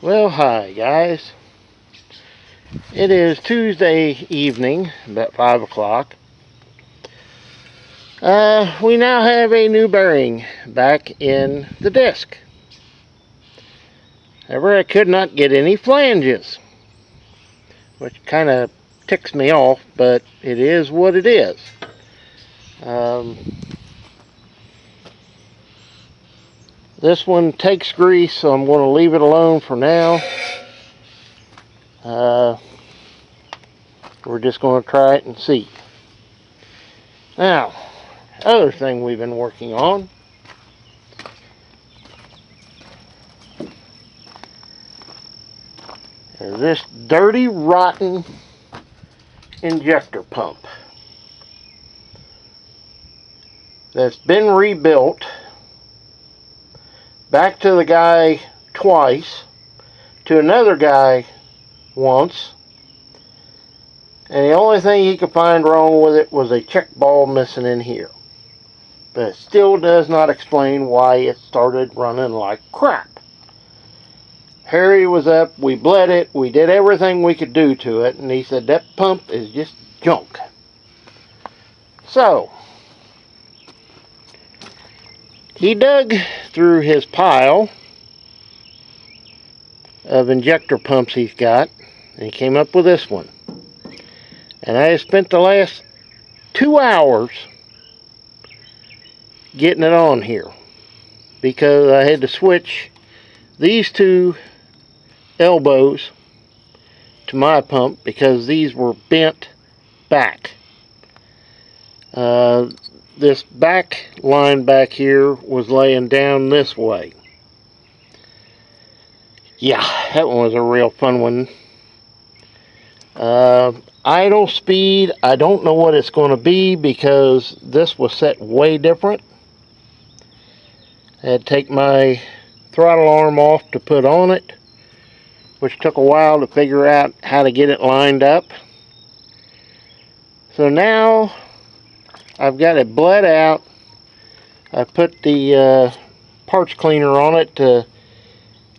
Well, hi guys. It is Tuesday evening, about 5 o'clock. We now have a new bearing back in the disc. However, I could not get any flanges, which kind of ticks me off, but it is what it is. This one takes grease, so I'm going to leave it alone for now. We're just going to try it and see. Now, other thing we've been working on is this dirty, rotten injector pump that's been rebuilt back to the guy twice, to another guy once, and the only thing he could find wrong with it was a check ball missing in here. But it still does not explain why it started running like crap. Harry was up, we bled it, we did everything we could do to it, and he said that pump is just junk. So, he dug through his pile of injector pumps he's got, and he came up with this one. And I spent the last 2 hours getting it on here, because I had to switch these two elbows to my pump because these were bent back. This back line back here was laying down this way. Yeah, that one was a real fun one. Idle speed, I don't know what it's going to be because this was set way different. I had to take my throttle arm off to put on it, which took a while to figure out how to get it lined up. So now I've got it bled out. I put the parts cleaner on it to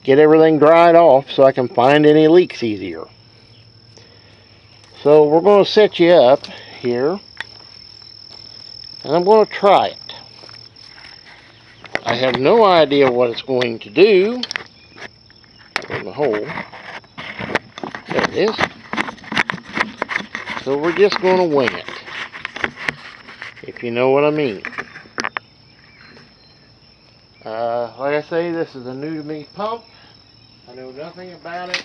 get everything dried off so I can find any leaks easier. So we're going to set you up here, and I'm going to try it. I have no idea what it's going to do. In the hole. There it is. So we're just going to wing it, if you know what I mean. Like I say, this is a new to me pump. I know nothing about it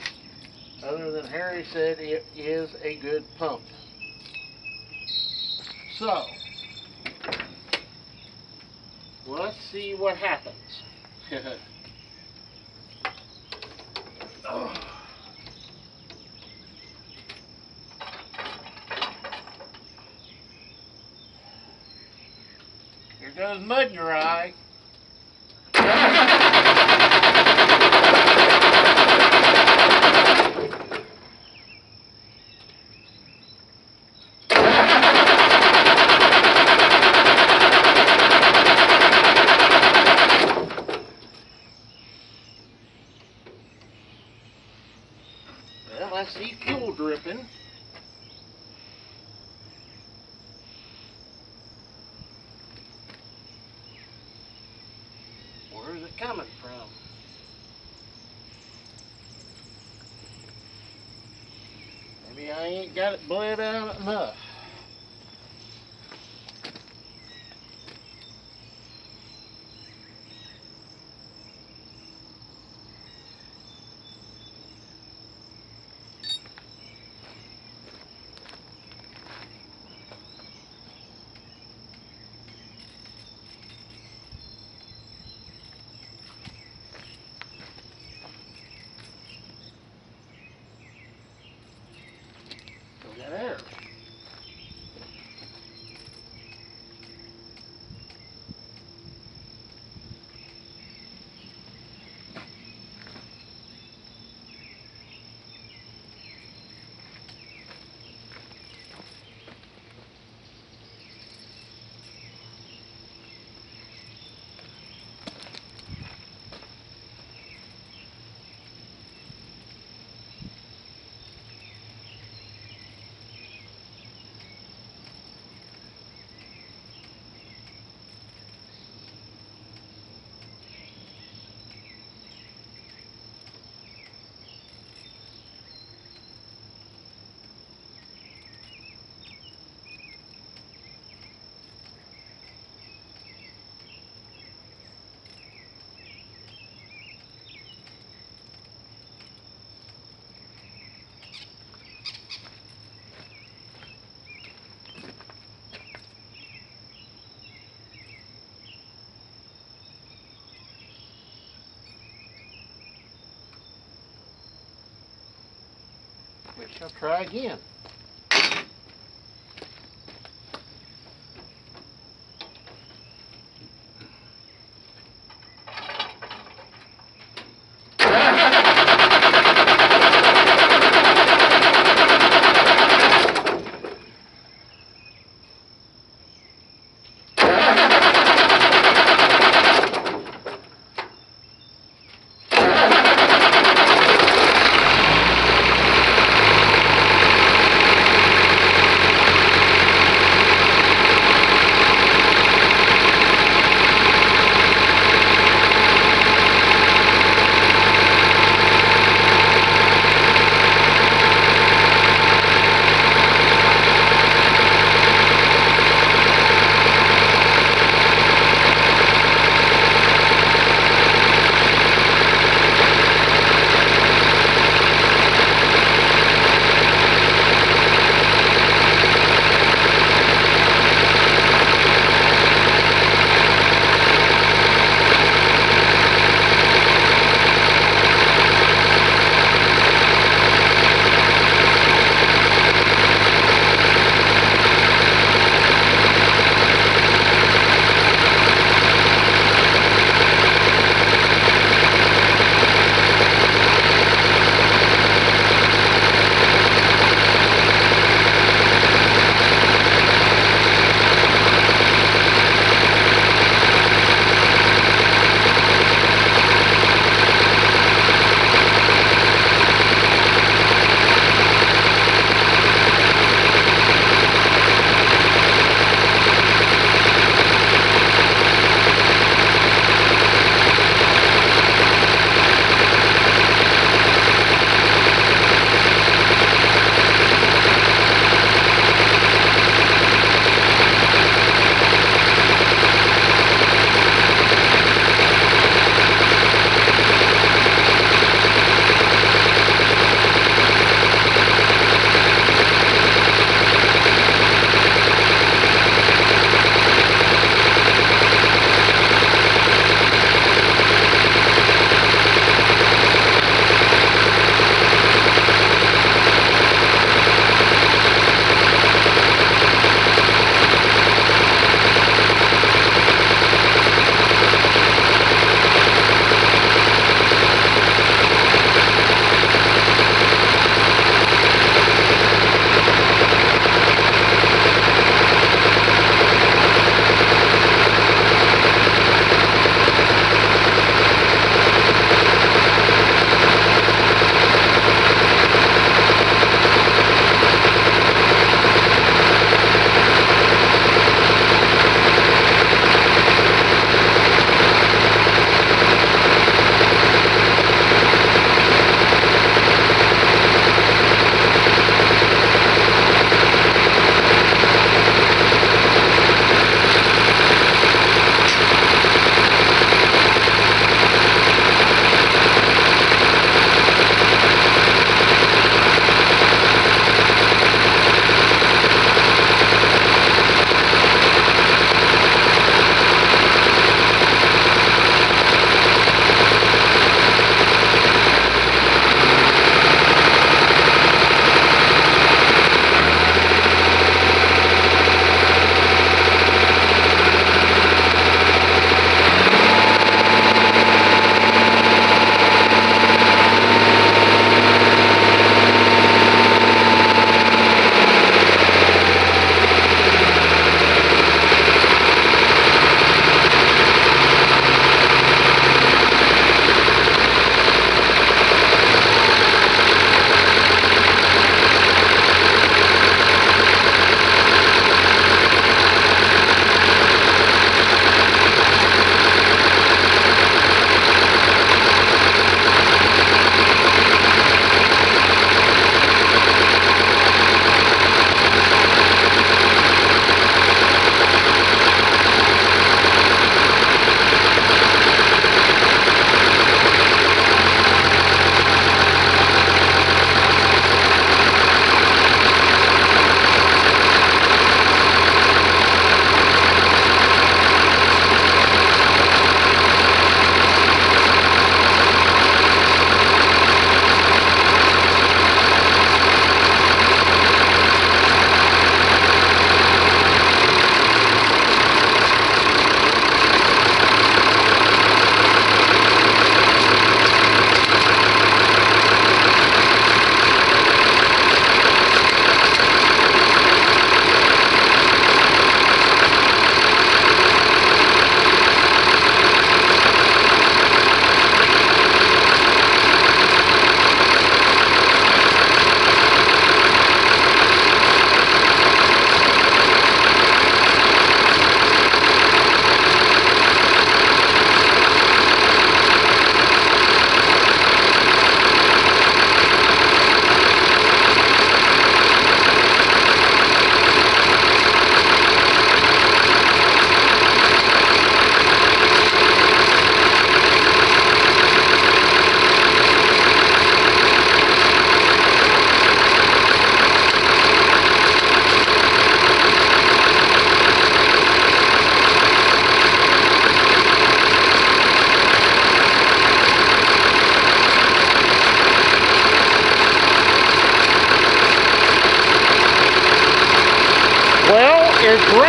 other than Harry said it is a good pump. So, let's see what happens. Oh. Here goes mud in your eye. Well, I see fuel dripping. Where's it coming from? Maybe I ain't got it bled out enough. Got air. We shall try again.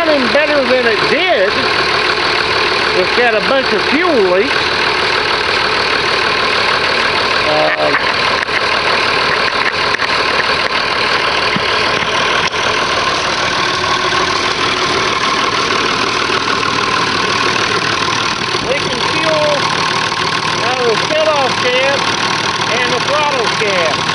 running better than it did. It's got a bunch of fuel leaks. Leaking fuel out of the shut-off shaft and the throttle shaft.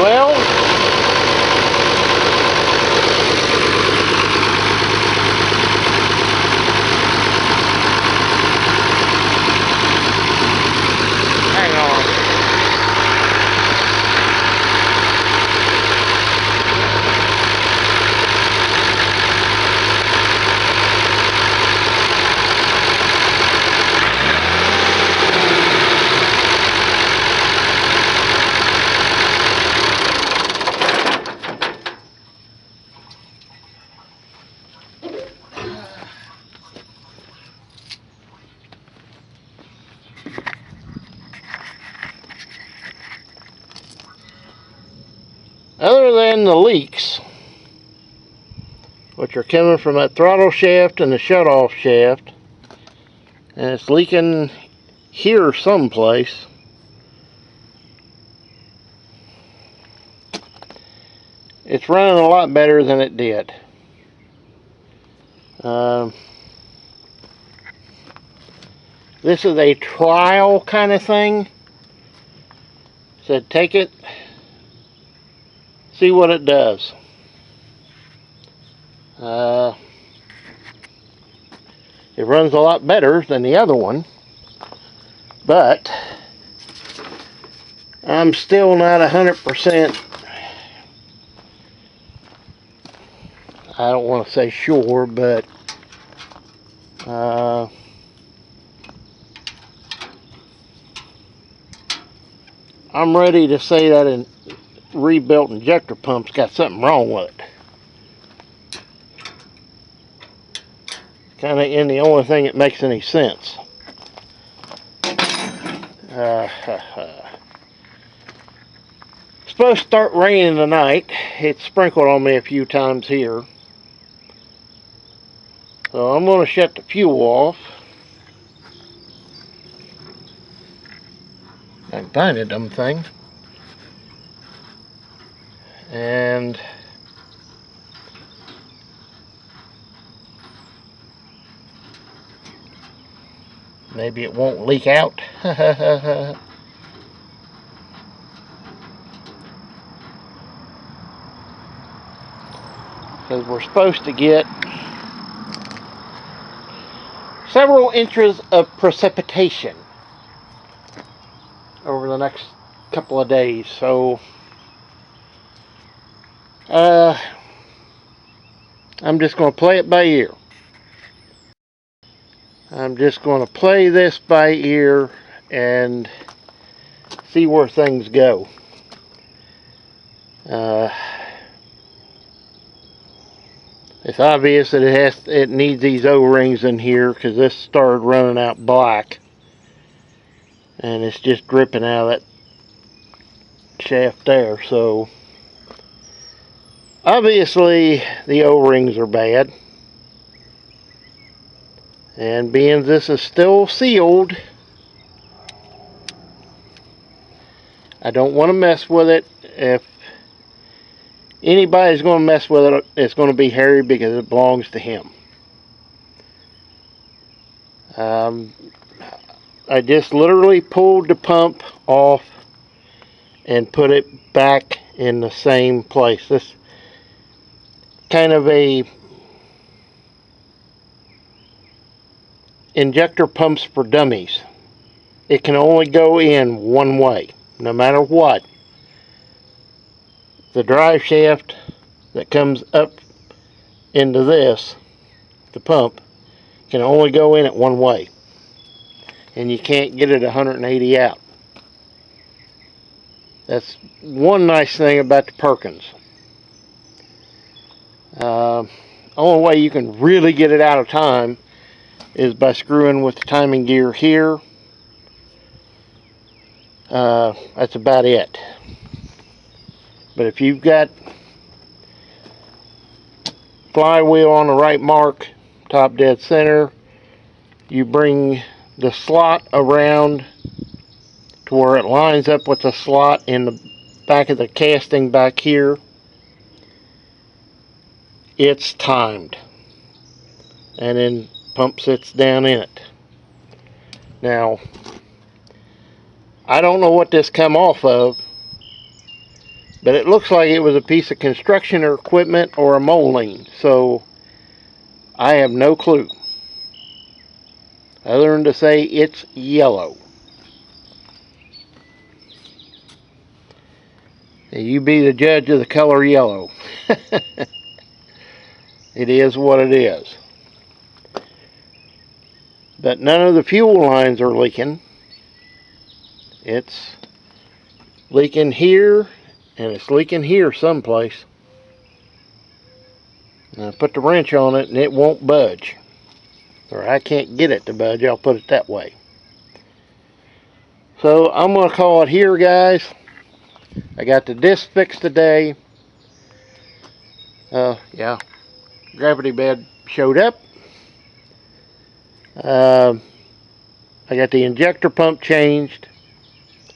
Well, hang on. Other than the leaks, which are coming from that throttle shaft and the shut-off shaft, and it's leaking here someplace, it's running a lot better than it did. This is a trial kind of thing. Said take it, see what it does. It runs a lot better than the other one, but I'm still not 100%. I don't want to say sure, but I'm ready to say that a rebuilt injector pump's got something wrong with it. Kind of in the only thing that makes any sense. It's supposed to start raining tonight. It sprinkled on me a few times here. So I'm going to shut the fuel off. I can find a dumb thing. And Maybe it won't leak out. Because we're supposed to get several inches of precipitation over the next couple of days. So I'm just going to play it by ear. I'm just going to play this by ear and see where things go. It's obvious that it needs these O-rings in here, because this started running out black and it's just dripping out of that shaft there. So obviously the O-rings are bad, and being this is still sealed, I don't want to mess with it. If anybody's going to mess with it, it's going to be Harry, because it belongs to him. I just literally pulled the pump off and put it back in the same place. This kind of a injector pumps for dummies. It can only go in one way, no matter what. The drive shaft that comes up into this, the pump, can only go in it one way, and you can't get it 180 out. That's one nice thing about the Perkins. Only way you can really get it out of time is by screwing with the timing gear here. That's about it. But if you've got flywheel on the right mark, top dead center, you bring the slot around to where it lines up with the slot in the back of the casting back here. It's timed, and then pump sits down in it. Now, I don't know what this come off of, but it looks like it was a piece of construction or equipment or a molding, so I have no clue, other than to say it's yellow. You be the judge of the color yellow. It is what it is. But none of the fuel lines are leaking. It's leaking here, and it's leaking here someplace. And I put the wrench on it and it won't budge. Or I can't get it to budge, I'll put it that way. So I'm going to call it here, guys. I got the disc fixed today. Yeah, gravity bed showed up. I got the injector pump changed.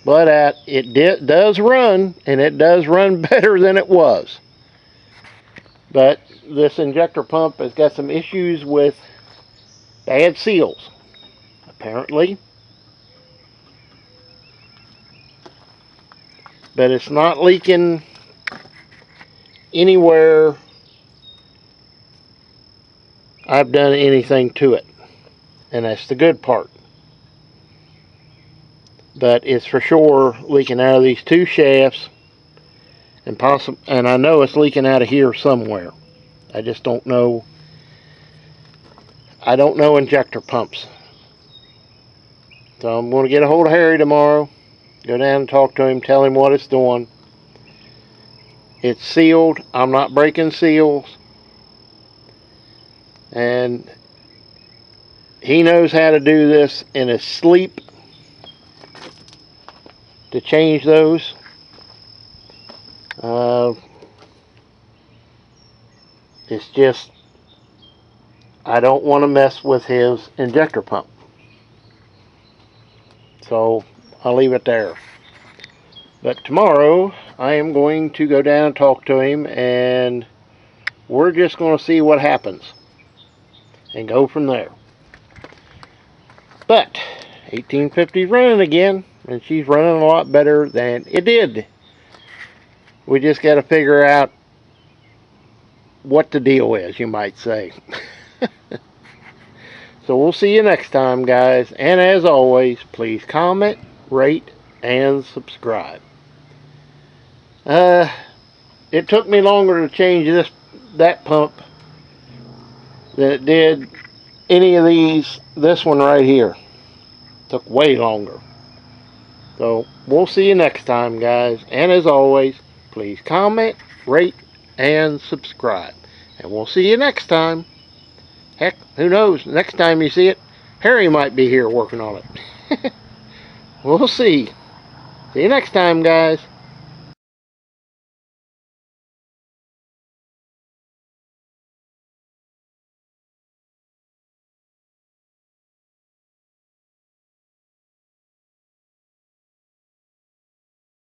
But it does run, and it does run better than it was. But this injector pump has got some issues with bad seals, apparently. But it's not leaking anywhere I've done anything to it, and that's the good part. But it's for sure leaking out of these two shafts, and I know it's leaking out of here somewhere. I just don't know. I don't know injector pumps. So I'm going to get a hold of Harry tomorrow, go down and talk to him, tell him what it's doing. It's sealed. I'm not breaking seals. And he knows how to do this in his sleep, to change those. It's just, I don't want to mess with his injector pump. So I'll leave it there. But tomorrow I am going to go down and talk to him, and we're just going to see what happens and go from there. But 1850's running again, and she's running a lot better than it did. We just got to figure out what the deal is, you might say. So we'll see you next time, guys. And as always, please comment, rate, and subscribe. It took me longer to change that pump than it did any of these. This one right here took way longer. So we'll see you next time, guys. And as always, please comment, rate, and subscribe. And we'll see you next time. Heck, who knows? Next time you see it, Harry might be here working on it. We'll see. See you next time, guys.